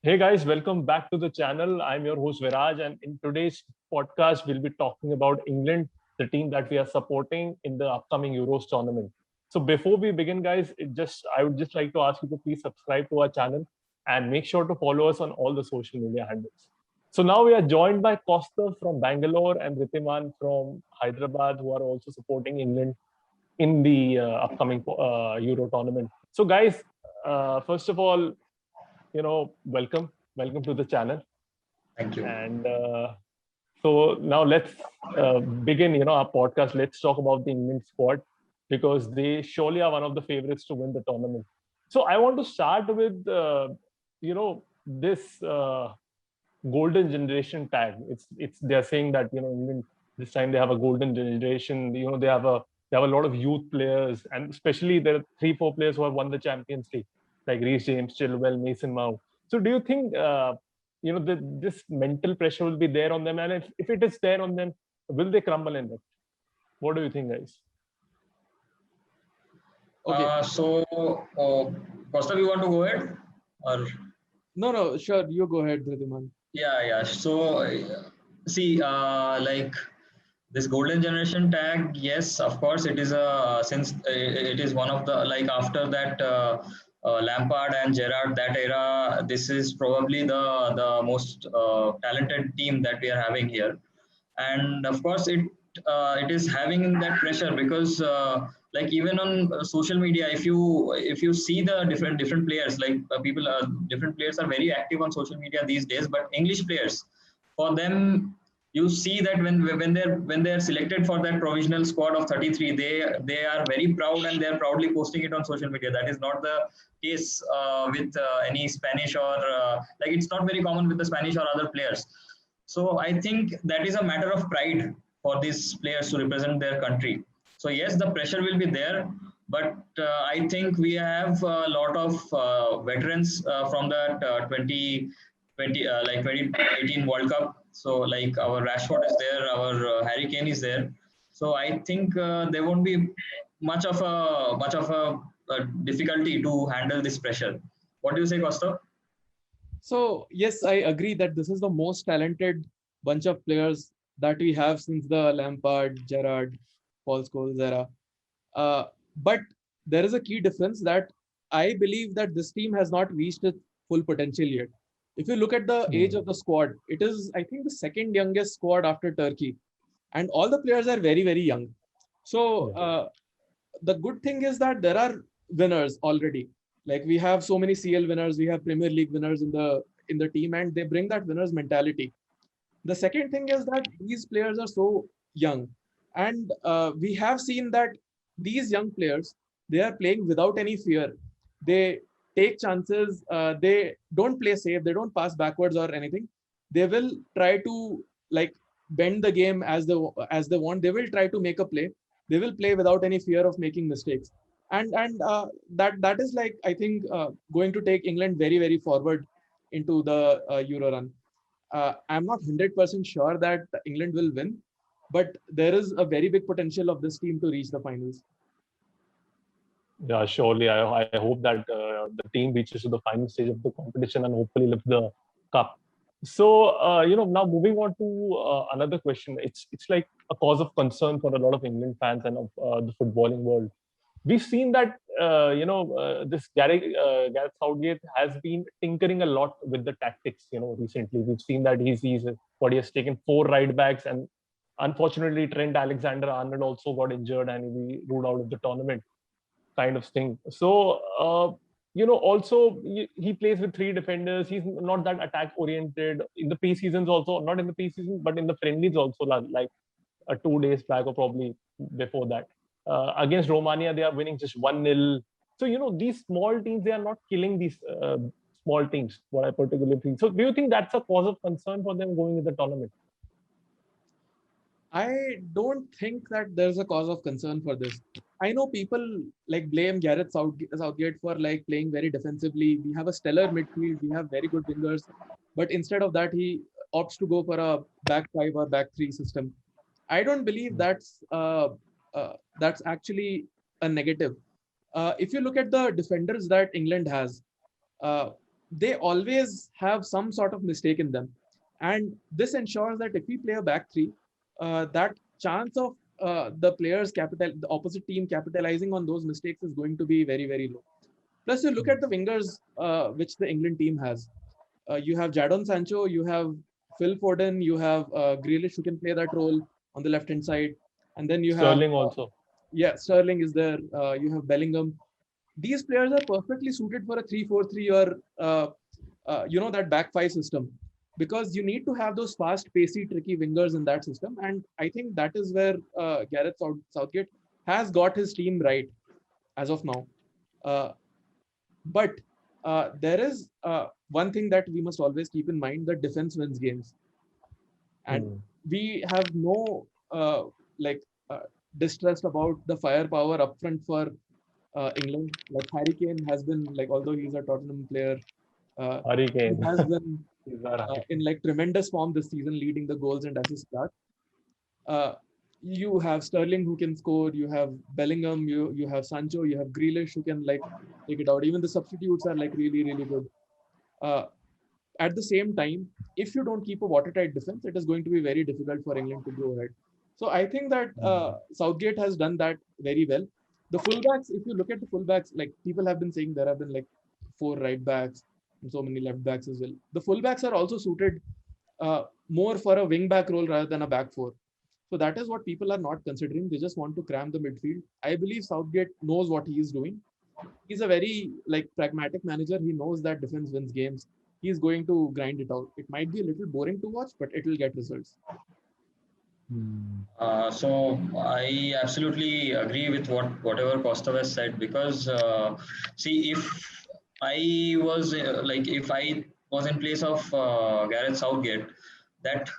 Hey guys, welcome back to the channel. I'm your host Viraj, and in today's podcast, we'll be talking about England, the team that we are supporting in the upcoming Euros tournament. So before we begin, guys, I would just like to ask you to please subscribe to our channel and make sure to follow us on all the social media handles. So now we are joined by Costa from Bangalore and Ritiman from Hyderabad, who are also supporting England in the upcoming Euro tournament. So guys, first of all, welcome to the channel. Thank you. And so now let's begin, our podcast. Let's talk about the England squad because they surely are one of the favorites to win the tournament. So I want to start with, this golden generation tag. It's they're saying that England this time they have a golden generation. They have a lot of youth players, and especially there are 3-4 players who have won the Champions League, like Reece James, Chilwell, Mason Mount. So do you think this mental pressure will be there on them, and if it is there on them, will they crumble in it? What do you think, guys? Okay. Costa, you want to go ahead? Or No, sure. You go ahead, Dhriman. yeah. So, see, like this golden generation tag, yes, of course, it is since it is one of the after that Lampard and Gerrard that era. This is probably the most talented team that we are having here, and of course, it is having that pressure because. Even on social media, if you see the different players, different players are very active on social media these days. But English players, for them, you see that when they're selected for that provisional squad of 33, they are very proud and they are proudly posting it on social media. That is not the case with any Spanish or it's not very common with the Spanish or other players. So I think that is a matter of pride for these players to represent their country. So yes, the pressure will be there, but I think we have a lot of veterans from that 2018 World Cup. So our Rashford is there, our Harry Kane is there. So I think there won't be much of a difficulty to handle this pressure. What do you say, Costa? So yes, I agree that this is the most talented bunch of players that we have since the Lampard, Gerrard, Paul Scholes era. But there is a key difference that I believe that this team has not reached its full potential yet. If you look at the age of the squad, it is, I think, the second youngest squad after Turkey. And all the players are very, very young. So the good thing is that there are winners already. Like we have so many CL winners, we have Premier League winners in the team, and they bring that winners mentality. The second thing is that these players are so young. And we have seen that these young players, they are playing without any fear. They take chances. They don't play safe. They don't pass backwards or anything. They will try to bend the game as they want. They will try to make a play. They will play without any fear of making mistakes. And that is I think going to take England very, very forward into the Euro run. I'm not 100% sure that England will win, but there is a very big potential of this team to reach the finals. Yeah, surely. I hope that the team reaches to the final stage of the competition and hopefully lift the cup. So, now moving on to another question. It's like a cause of concern for a lot of England fans and of the footballing world. We've seen that this Gareth Southgate has been tinkering a lot with the tactics. Recently we've seen that he has taken 4 right backs, and unfortunately Trent Alexander-Arnold also got injured and he ruled out of the tournament, kind of thing. So also he plays with 3 defenders. He's not that attack oriented in the pre-seasons, also not in the pre-season but in the friendlies also, like 2 days back or probably before that. Against Romania, they are winning just 1-0. So, these small teams, they are not killing these small teams, what I particularly think. So, do you think that's a cause of concern for them going in the tournament? I don't think that there's a cause of concern for this. I know people blame Gareth Southgate for playing very defensively. We have a stellar midfield. We have very good wingers. But instead of that, he opts to go for a back 5 or back 3 system. I don't believe that's actually a negative. If you look at the defenders that England has, they always have some sort of mistake in them. And this ensures that if we play a back three, that chance of the opposite team capitalizing on those mistakes is going to be very, very low. Plus, you look at the wingers which the England team has. You have Jadon Sancho, you have Phil Foden, you have Grealish who can play that role on the left hand side, and then you have Sterling also. Sterling is there. You have Bellingham. These players are perfectly suited for a 3-4-3 or that back five system, because you need to have those fast, pacey, tricky wingers in that system. And I think that is where Gareth Southgate has got his team right as of now. But there is one thing that we must always keep in mind: that defense wins games. And we have no distrust about the firepower up front for England. Like Harry Kane has been, like, although he's a Tottenham player, Harry Kane he has been in like tremendous form this season, leading the goals and assists chart. You have Sterling who can score, you have Bellingham, you have Sancho, you have Grealish who can like take it out. Even the substitutes are like really, really good. At the same time, if you don't keep a watertight defense, it is going to be very difficult for England to go ahead. So I think that Southgate has done that very well. The fullbacks, if you look at the fullbacks, like people have been saying, there have been like 4 right backs and so many left backs as well. The fullbacks are also suited more for a wing back role rather than a back four. So that is what people are not considering. They just want to cram the midfield. I believe Southgate knows what he is doing. He's a very like pragmatic manager. He knows that defense wins games. He's going to grind it out. It might be a little boring to watch, but it will get results. So I absolutely agree with whatever Kostov has said, because see, if I was if I was in place of Gareth Southgate, that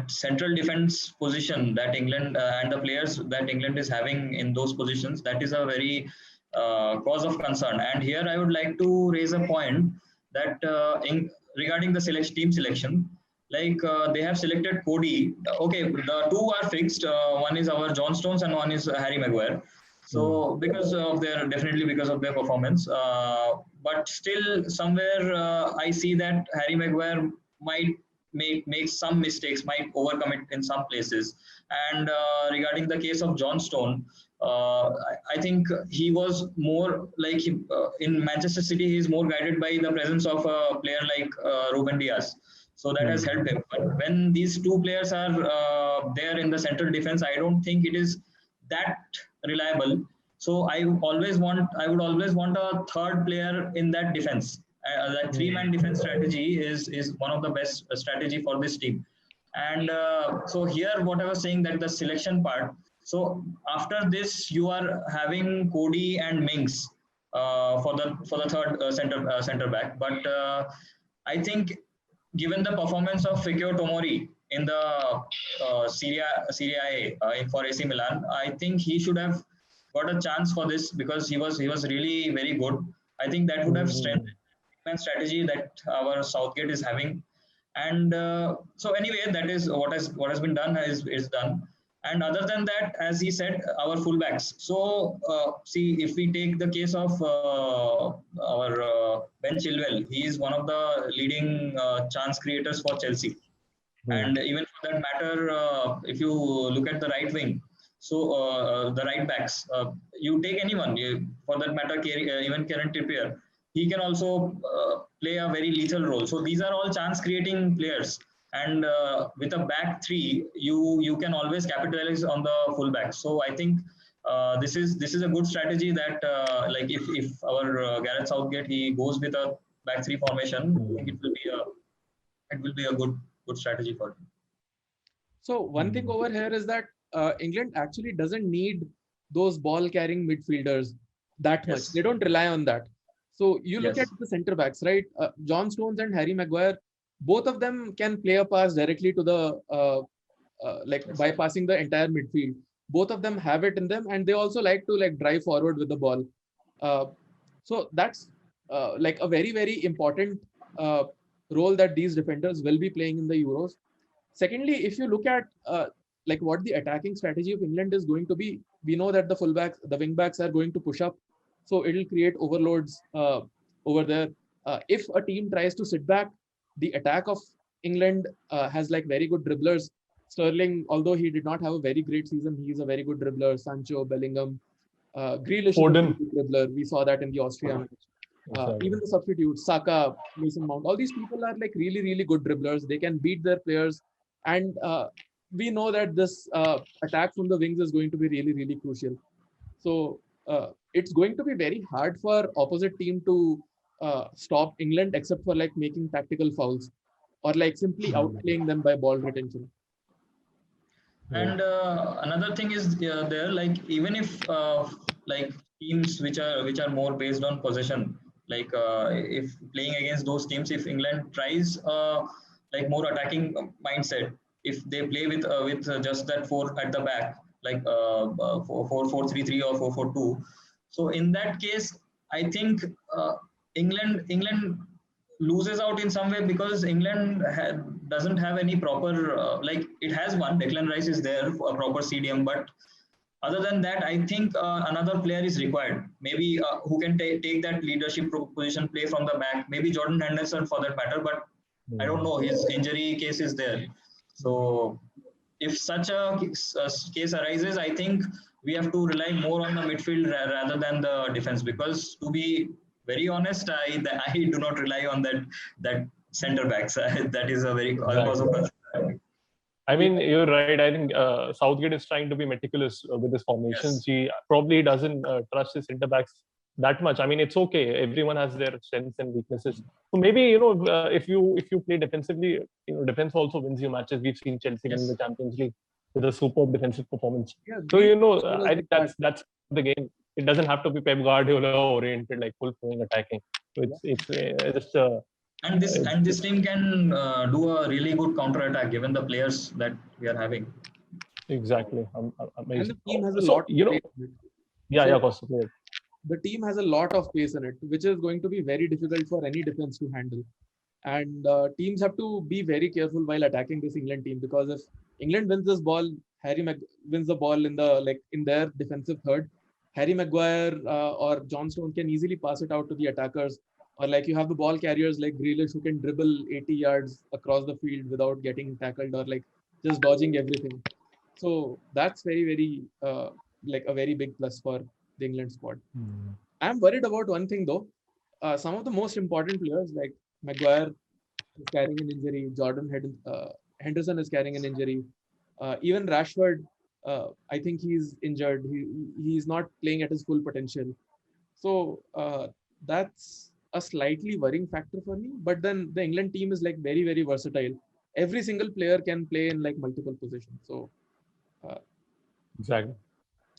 central defense position that England and the players that England is having in those positions, that is a very cause of concern. And here I would like to raise a point that regarding the team selection. They have selected Cody. Okay, the two are fixed. One is our John Stones and one is Harry Maguire. So because of their performance, but still somewhere I see that Harry Maguire might make some mistakes, might overcommit in some places. And regarding the case of John Stone, I think he was more like in Manchester City. He is more guided by the presence of a player like Ruben Dias. So that has helped him. But when these two players are there in the central defense, I don't think it is that reliable. So I would always want a third player in that defense. That 3-man defense strategy is one of the best strategy for this team. And so here, what I was saying, that the selection part. So after this, you are having Cody and Mings for the third center back. But I think, given the performance of Fikayo Tomori in the Serie A for AC Milan, I think he should have got a chance for this, because he was really very good. I think that would have strengthened the strategy that our Southgate is having. And so anyway, that is what has been done is done. And other than that, as he said, our fullbacks. So see, if we take the case of our Ben Chilwell, he is one of the leading chance creators for Chelsea. And even for that matter, if you look at the right wing, so the right backs, you take anyone, for that matter, even Kieran Trippier, he can also play a very lethal role. So these are all chance creating players. And with a back three, you can always capitalize on the fullback. So I think this is a good strategy that if our Gareth Southgate, he goes with a back three formation, I think it will be a good strategy for him. So one thing over here is that England actually doesn't need those ball carrying midfielders that much. They don't rely on that. So you look at the centre backs, right? John Stones and Harry Maguire, both of them can play a pass directly to the bypassing the entire midfield. Both of them have it in them, and they also like to drive forward with the ball. So that's a very, very important role that these defenders will be playing in the Euros. Secondly, if you look at what the attacking strategy of England is going to be, we know that the wing backs are going to push up, so it will create overloads over there. if a team tries to sit back, the attack of England has like very good dribblers. Sterling, although he did not have a very great season, he is a very good dribbler. Sancho, Bellingham, Grealish is a very Foden. good dribbler. We saw that in the Austria match. Exactly. Even the substitutes, Saka, Mason Mount, all these people are like really, really good dribblers. They can beat their players. And we know that this attack from the wings is going to be really, really crucial. So it's going to be very hard for opposite team to stop England, except for like making tactical fouls or like simply outplaying them by ball retention. And another thing is there, like even if like teams which are more based on possession, like if playing against those teams, if England tries like more attacking mindset, if they play with just that four at the back, like 4-4-3-3 or 4-4-2, so in that case, I think England loses out in some way because England doesn't have any proper like it has one. Declan Rice is there for a proper CDM, but other than that, I think another player is required. Maybe who can take that leadership position, play from the back. Maybe Jordan Henderson for that matter, but I don't know. His injury case is there. So if such a case arises, I think we have to rely more on the midfield rather than the defense. Because to be very honest, I do not rely on that center backs. That is a very cause of concern. I mean, you're right. I think Southgate is trying to be meticulous with his formations. Yes. He probably doesn't trust his centre backs that much. I mean, it's okay. Everyone has their strengths and weaknesses. So maybe if you play defensively, defense also wins you matches. We've seen Chelsea win the Champions League with a superb defensive performance. Yeah, so I think that's the game. It doesn't have to be Pep Guardiola oriented, like full flowing attacking. So it's just. And this team can do a really good counter attack given the players that we are having. Exactly. Amazing. And the team has a lot. The team has a lot of pace in it, which is going to be very difficult for any defense to handle. And teams have to be very careful while attacking this England team, because if England wins this ball, wins the ball in their defensive third, Harry Maguire or John Stone can easily pass it out to the attackers. Or like you have the ball carriers like Grealish who can dribble 80 yards across the field without getting tackled or like just dodging everything. So that's very, very like a very big plus for the England squad. I'm worried about one thing though. Some of the most important players like Maguire is carrying an injury. Henderson is carrying an injury. Even Rashford, I think he's injured. He's not playing at his full potential. So that's a slightly worrying factor for me. But then the England team is like very, very versatile. Every single player can play in like multiple positions. So exactly.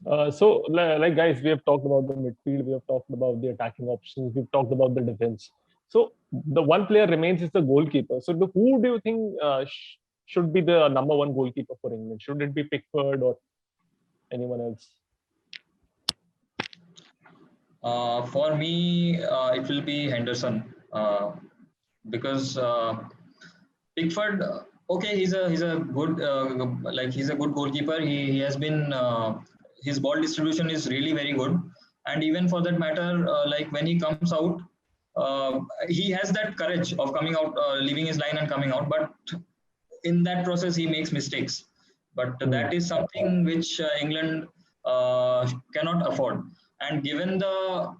So like guys, we have talked about the midfield, we have talked about the attacking options, we've talked about the defense. So the one player remains is the goalkeeper. So who do you think should be the number one goalkeeper for England? Should it be Pickford or anyone else? For me, it will be Henderson because Pickford. Okay, he's a good he's a good goalkeeper. He has been his ball distribution is really very good, and even for that matter, like when he comes out, he has that courage of coming out, leaving his line and coming out. But in that process, he makes mistakes. But that is something which England cannot afford. And given the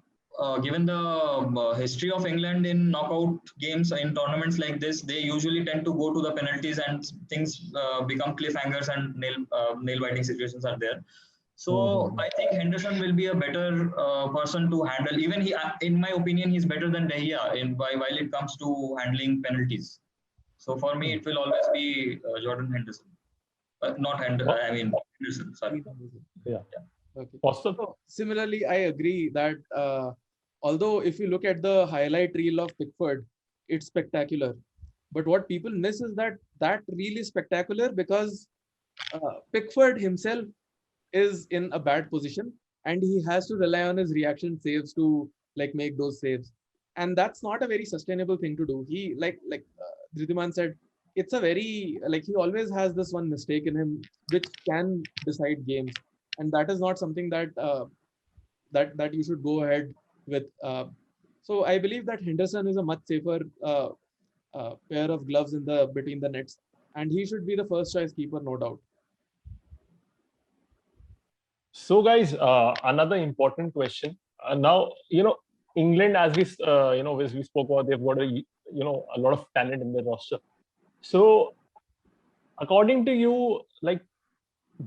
history of England in knockout games in tournaments like this, they usually tend to go to the penalties and things become cliffhangers and nail biting situations are there. So I think Henderson will be a better person to handle. Even in my opinion, he's better than De Gea while it comes to handling penalties. So for me, it will always be Jordan Henderson, not Henderson. I mean Henderson. Sorry. Yeah. Okay. So, similarly, I agree that although if you look at the highlight reel of Pickford, it's spectacular. But what people miss is that reel is spectacular because Pickford himself is in a bad position and he has to rely on his reaction saves to like make those saves. And that's not a very sustainable thing to do. He like Dhridiman said, it's a very he always has this one mistake in him which can decide games. And that is not something that that you should go ahead with So I believe that Henderson is a much safer pair of gloves in the between the nets, and he should be the first choice keeper, no doubt. So, guys, another important question. Now, England, as as we spoke about, they've got a lot of talent in their roster. So, according to you, like,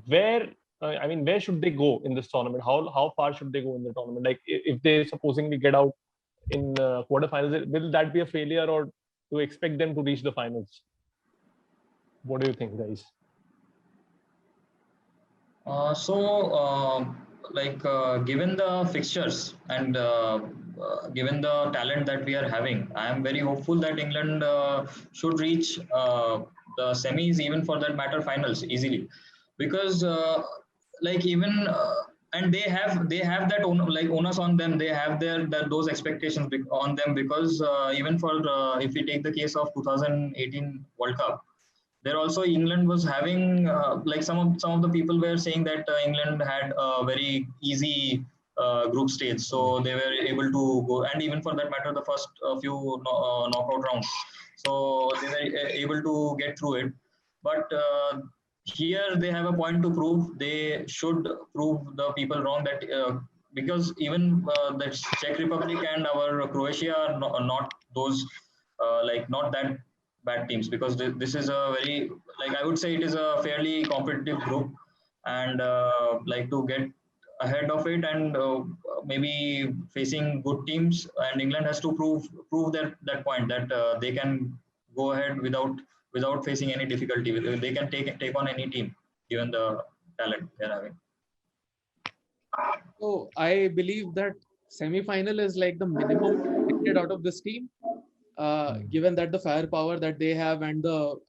where should they go in this tournament? How far should they go in the tournament? Like, if they supposingly get out in quarterfinals, will that be a failure, or do you expect them to reach the finals? What do you think, guys? Given the fixtures and given the talent that we are having, I am very hopeful that England should reach the semis, even for that matter, finals easily, because even and they have that onus on them. They have those expectations on them, because even for if we take the case of 2018 World Cup, there also England was having some of the people were saying that England had a very easy group stage, so they were able to go, and even for that matter, the first few knockout rounds, so they were able to get through it. But here they have a point to prove. They should prove the people wrong, that because even the Czech Republic and our Croatia are not those not that bad teams, because this is a very, I would say, it is a fairly competitive group, and to get ahead of it, and maybe facing good teams, and England has to prove that point, that they can go ahead without facing any difficulty. They can take on any team given the talent they're having. So I believe that semi-final is like the minimum expected out of this team, given that the firepower that they have and the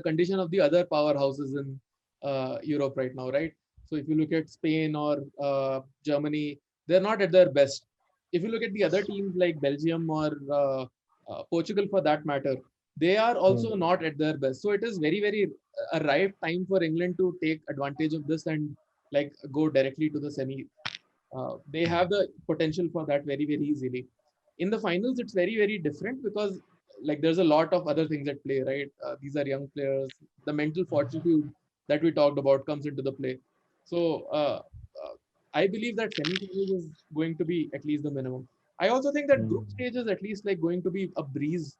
condition of the other powerhouses in Europe right now, right? So if you look at Spain or Germany, they're not at their best. If you look at the other teams like Belgium or Portugal, for that matter, they are also not at their best. So it is very, very a ripe time for England to take advantage of this and go directly to the semi. They have the potential for that very, very easily. In the finals, it's very, very different, because there's a lot of other things at play, right? These are young players. The mental fortitude that we talked about comes into the play. So I believe that semi-finals is going to be at least the minimum. I also think that group stage is at least going to be a breeze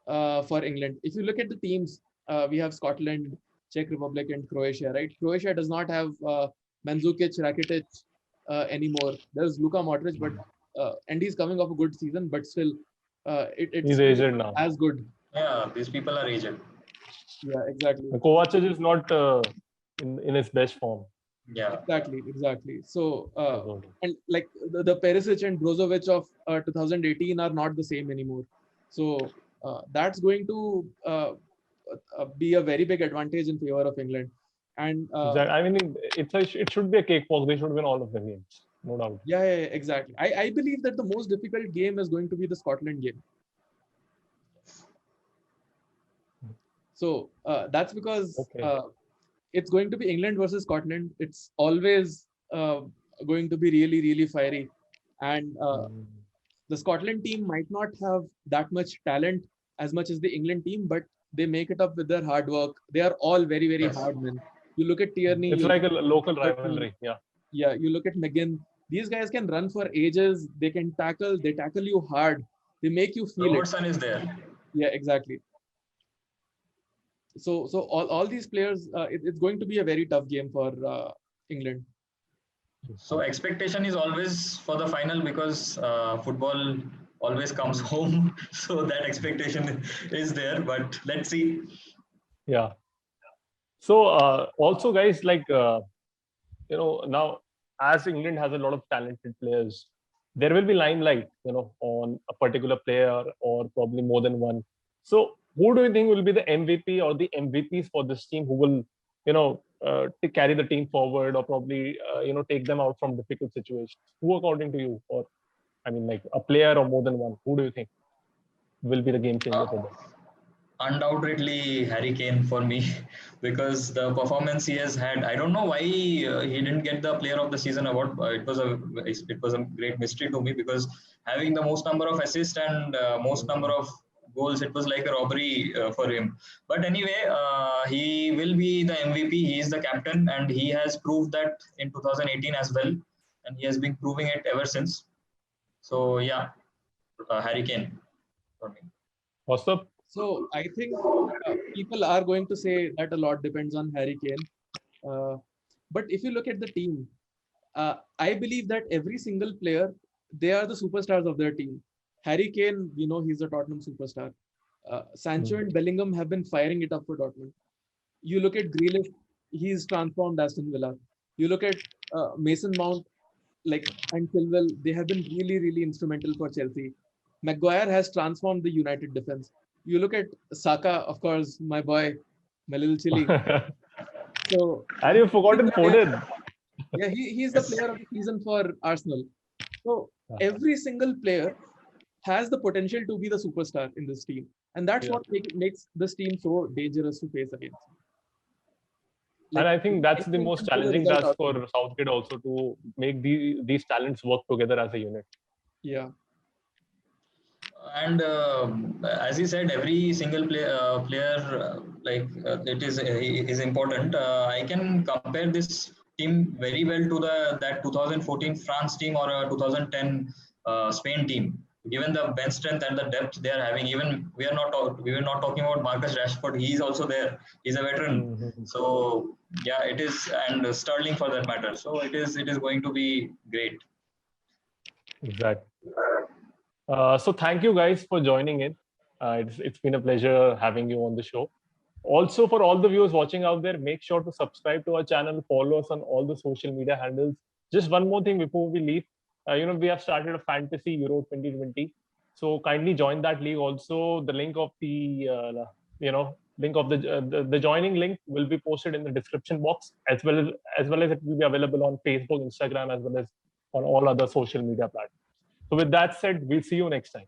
for England. If you look at the teams, we have Scotland, Czech Republic, and Croatia, right? Croatia does not have Mandzukic, Rakitic anymore. There's Luka Modric, but and he's coming off a good season, but still, it's He's aged now. as good. Yeah, these people are aged. Yeah, exactly. Kovacic is not in his best form. Yeah, exactly. So and the Perisic and Brozovic of 2018 are not the same anymore. So that's going to be a very big advantage in favor of England. And exactly. I mean, it should be a cakewalk. They should win all of the games, no doubt. Yeah, exactly. I believe that the most difficult game is going to be the Scotland game. So that's because it's going to be England versus Scotland. It's always going to be really, really fiery. And the Scotland team might not have that much talent as much as the England team, but they make it up with their hard work. They are all very, very hard men. You look at Tierney. It's like a local rivalry. Yeah. Yeah, you look at McGinn. These guys can run for ages. They can tackle. They tackle you hard. They make you feel Robertson is there. Yeah, exactly. So all these players, it's going to be a very tough game for England. So expectation is always for the final, because football always comes home. So that expectation is there, but let's see. Yeah. So also, guys, now as England has a lot of talented players, there will be limelight, on a particular player or probably more than one. So who do you think will be the MVP or the MVPs for this team, who will, to carry the team forward, or probably, take them out from difficult situations? Who, according to you, or a player or more than one, who do you think will be the game changer for them? undoubtedly Harry Kane for me because the performance he has had. I don't know why he didn't get the Player of the Season award. It was a great mystery to me because having the most number of assists and most number of goals, it was like a robbery for him. But anyway, he will be the MVP. He is the captain, and he has proved that in 2018 as well, and he has been proving it ever since. So yeah, Harry Kane for me. What's up? So I think people are going to say that a lot depends on Harry Kane. But if you look at the team, I believe that every single player, they are the superstars of their team. Harry Kane, we know he's a Tottenham superstar. Sancho and Bellingham have been firing it up for Dortmund. You look at Grealish, he's transformed Aston Villa. You look at Mason Mount, and Chilwell, they have been really, really instrumental for Chelsea. Maguire has transformed the United defense. You look at Saka, of course, my boy, my little chili. So And you've forgotten Foden. yeah, he's the player of the season for Arsenal. So every single player has the potential to be the superstar in this team, and that's what makes this team so dangerous to face against. And I think that's the most challenging task for outcome. Southgate also, to make these talents work together as a unit. Yeah. And as he said, every single player is important. I can compare this team very well to that 2014 France team or a 2010 Spain team. Given the bench strength and the depth they are having, even we were not talking about Marcus Rashford. He is also there. He's a veteran. So yeah, it is, and Sterling for that matter. So it is going to be great. Exactly. So thank you guys for joining in. It's been a pleasure having you on the show. Also, for all the viewers watching out there, make sure to subscribe to our channel, follow us on all the social media handles. Just one more thing before we leave. We have started a Fantasy Euro 2020. So kindly join that league also. The link of the the joining link will be posted in the description box, as well as it will be available on Facebook, Instagram, as well as on all other social media platforms. So with that said, we'll see you next time.